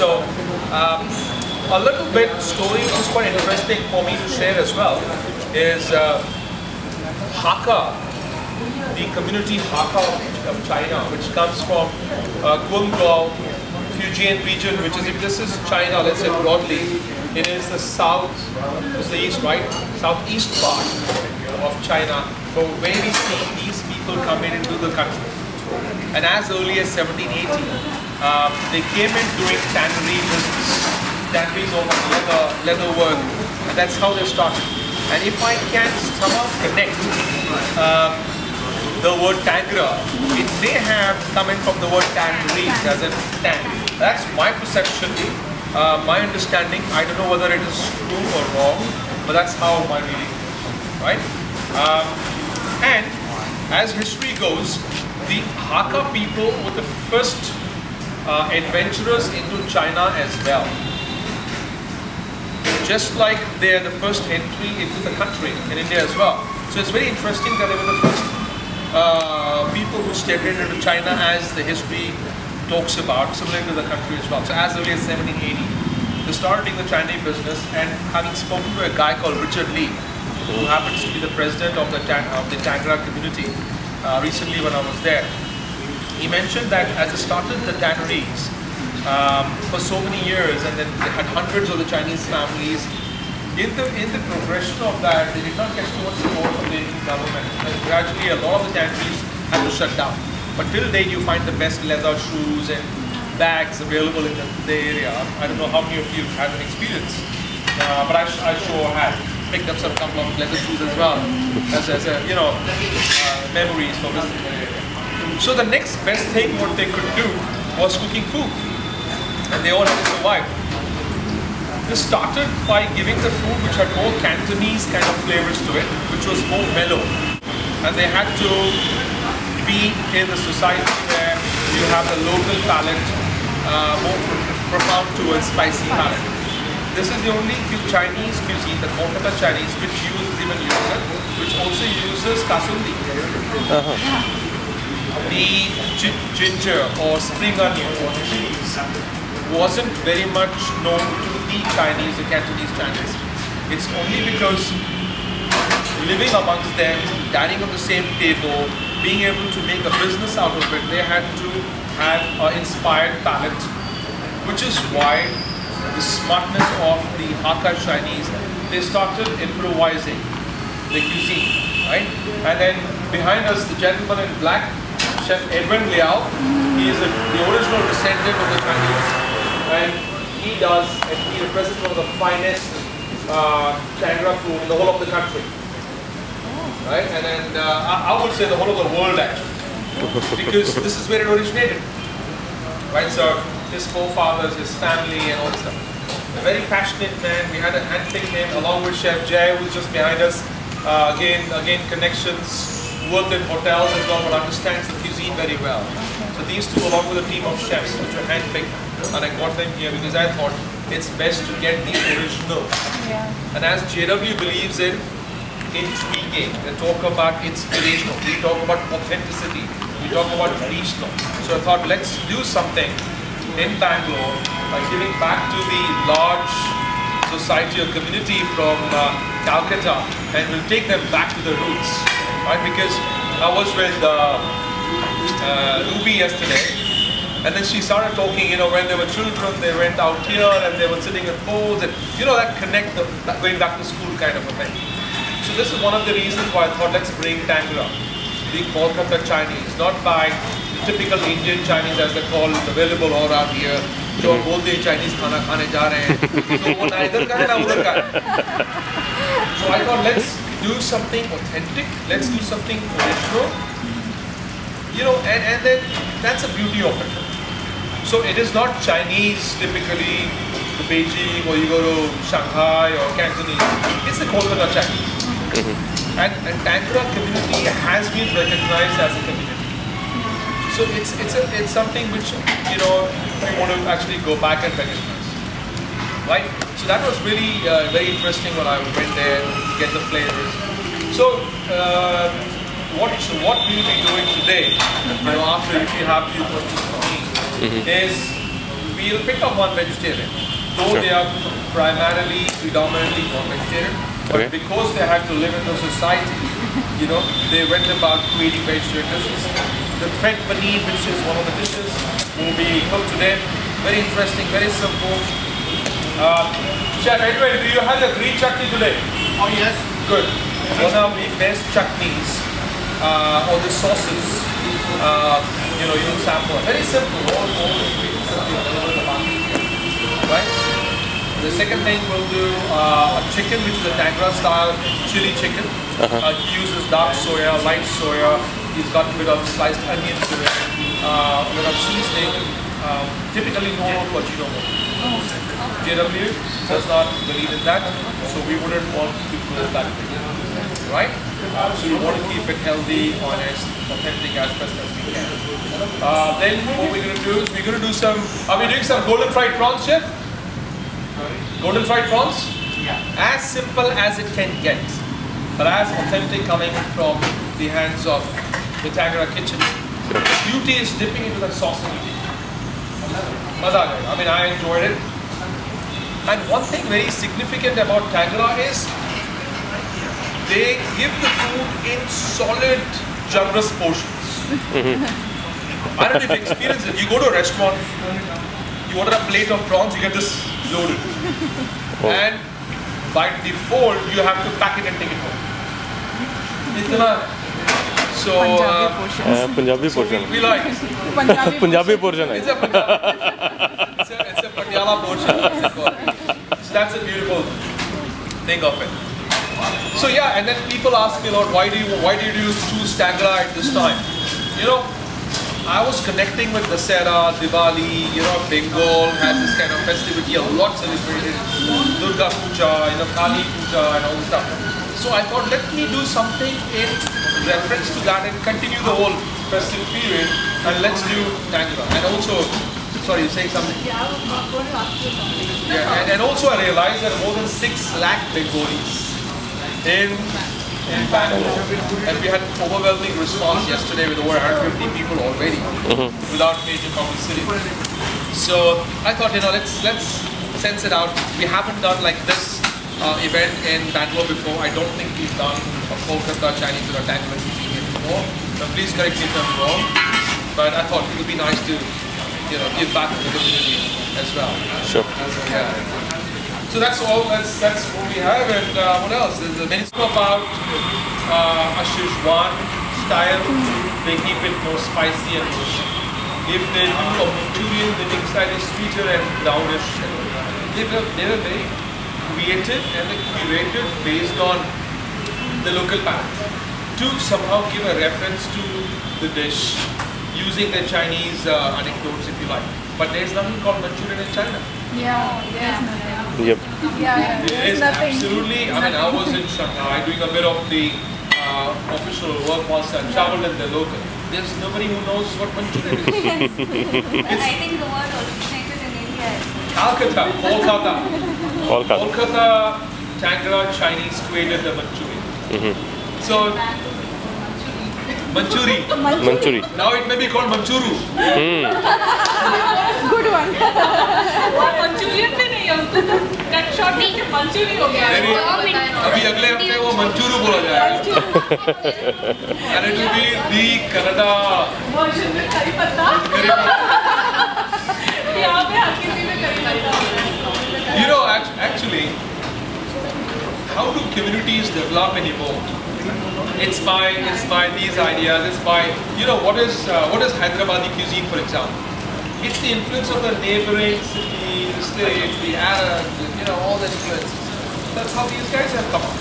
So a little bit story which is quite interesting for me to share as well is Hakka, the community Hakka of China, which comes from Guangdong, Fujian region, which is, if this is China, let's say broadly, it is the south, it's the east, right? Southeast part of China, from where we see these people coming into the country. And as early as 1780, they came in doing tannery business, tanneries over leather work, and that's how they started. And if I can somehow connect the word Tangra, it may have come in from the word tannery, as in tan. That's my perception, my understanding. I don't know whether it is true or wrong, but that's how my reading is, right? And as history goes, the Hakka people were the first adventurers into China as well. Just like they are the first entry into the country in India as well. So it's very interesting that they were the first people who stepped into China, as the history talks about, similar to the country as well. So as early as 1780, they started doing the Chinese business, and having spoken to a guy called Richard Lee, who happens to be the president of the Tangra community, recently when I was there, he mentioned that as they started the tanneries for so many years, and then they had hundreds of the Chinese families. In the progression of that, they did not get so much support from the Indian government, and gradually a lot of the tanneries had to shut down. But till date, you find the best leather shoes and bags available in the area. I don't know how many of you had an experience, but I sure had. Picked up some couple of leather shoes as well, as memories for visiting the area. So the next best thing what they could do was cooking food, and they all had to survive. They started by giving the food which had more Cantonese kind of flavors to it, which was more mellow, and they had to be in the society where you have the local palate, more profound towards spicy palate. This is the only Chinese cuisine, the Kolkata Chinese, which uses even yogurt, which also uses kasundi. The ginger or spring onion or cheese wasn't very much known to the Chinese, the Cantonese Chinese. It's only because living amongst them, dining on the same table, being able to make a business out of it, they had to have an inspired palate, which is why the smartness of the Hakka Chinese, they started improvising the cuisine, right? And then behind us, the gentleman in black, Chef Edwin Liao, he is the original descendant of the Chinese, and he represents one of the finest Tangra food in the whole of the country, right? And then I would say the whole of the world actually, because this is where it originated, right? So his forefathers, his family, and all stuff. A very passionate man. We had a handpicked name along with Chef Jay, who's just behind us. Again, connections. Worked in hotels as well, but understands the cuisine very well. So these two, along with a team of chefs, which were handpicked, and I got them here because I thought it's best to get the original. Yeah. And as JW believes in intriguing, they talk about inspirational. We talk about authenticity. We talk about regional. So I thought, let's do something in Bangalore by giving back to the large society or community from Calcutta, and we'll take them back to the roots, right? Because I was with Ruby yesterday, and then she started talking, when they were children, they went out here and they were sitting at poles, and that connect, going back to school kind of a thing. So this is one of the reasons why I thought, let's bring Tangra, the Kolkata Chinese, not by typical Indian Chinese as they call available all around here. जो बोलते हैं Chinese खाना खाने जा रहे हैं, so वो ना इधर का है ना उधर का है. So I thought, let's do something authentic, let's do something original, and then that's the beauty of it. So it is not Chinese typically to Beijing or you go to Shanghai or Cantonese. It's the Kolkata Chinese, and Tangra community has been recognized as a community. So it's something which we want to actually go back and recognize, right? So that was really very interesting when I went there to get the flavors. So what we will be doing today, after if you have few questions for me, is we'll pick up one vegetarian. Though they are predominantly non-vegetarian, but because they had to live in the society, you know, they went about creating vegetarian dishes. The thread paneer, which is one of the dishes, will be cooked today. Very interesting, very simple. Chef, anyway, do you have the green chutney today? Oh yes. Good. One of the best chutneys or the sauces, you know, you'll sample. Very simple. All ingredients that we available in the market. Right? The second thing we'll do a chicken, which is a Tangra style chili chicken. He uses dark soya, light soya. He's got a bit of sliced onion to it, a bit of seasoning. Typically no Ajinomoto. JW does not believe in that, so we wouldn't want to go that way, right? So we want to keep it healthy, honest, authentic as best as we can. Then what we're going to do is we're going to do some. Are we doing some golden fried prawns, chef? Golden fried prawns? Yeah. As simple as it can get, but as authentic coming from the hands of the Tangra kitchen. The beauty is dipping into the sauce and eating. I mean, I enjoyed it. And one thing very significant about Tangra is they give the food in solid, generous portions. I don't know if you experience it. You go to a restaurant, you order a plate of prawns, you get this loaded. And by default, you have to pack it and take it home. So, Punjabi portion. We like Punjabi portion. It's a Patiala portion. So that's a beautiful thing of it. So yeah, and then people ask me, Lord, why did you choose Tangra at this time? You know, I was connecting with Dasera, Diwali, you know, Bengal has this kind of festivity, a lot celebrated, Durga Puja, you know, Kali Puja and all this stuff. So I thought, let me do something in reference to that and continue the whole festive period, and let's do Tangra. And also, sorry, you're saying something? Yeah, I was going to ask you something. Yeah, and also I realized there are more than 6 lakh Bengalis in Bangalore. And we had overwhelming response yesterday with over 150 people already without major publicity. So I thought, you know, let's sense it out. We haven't done like this event in Bangalore before. I don't think we've done a Kolkata Chinese or a Tangra cuisine before. So please correct me if I'm wrong. But I thought it would be nice to, you know, give back to the community as well. Sure. Yeah. So that's all. That's what we have. And what else? There's a menu about a Szechuan style. They keep it more spicy and more sweet. If they do a Manchurian, the mix style is sweeter and brownish. They were very creative and curated based on the local palate to somehow give a reference to the dish using the Chinese anecdotes, if you like. But there's nothing called Manchurian in China. Yeah, there's nothing. Yep. Yeah, There is absolutely. I mean, I was in Shanghai doing a bit of the official work once and traveled in the local. There's nobody who knows what Manchurian is. And I think the word originated in India. Kolkata, Tangra Chinese created the Manchurian. So, Manchuri. Now it may be called Manchuru. Good one. Manchurian भी नहीं है उसको cut shot में मंचूरी हो गया अभी अगले हफ्ते वो मंचूरू बोला जाएगा. And it will be the Canada version में करी पत्ता यहाँ पे हर किसी में करी पत्ता. You know, actually, how do communities develop and evolve? It's by these ideas. It's by, you know, what is Hyderabadi cuisine, for example? It's the influence of the neighboring cities, the states, the Arabs, you know, all the influences. That's how these guys have come up.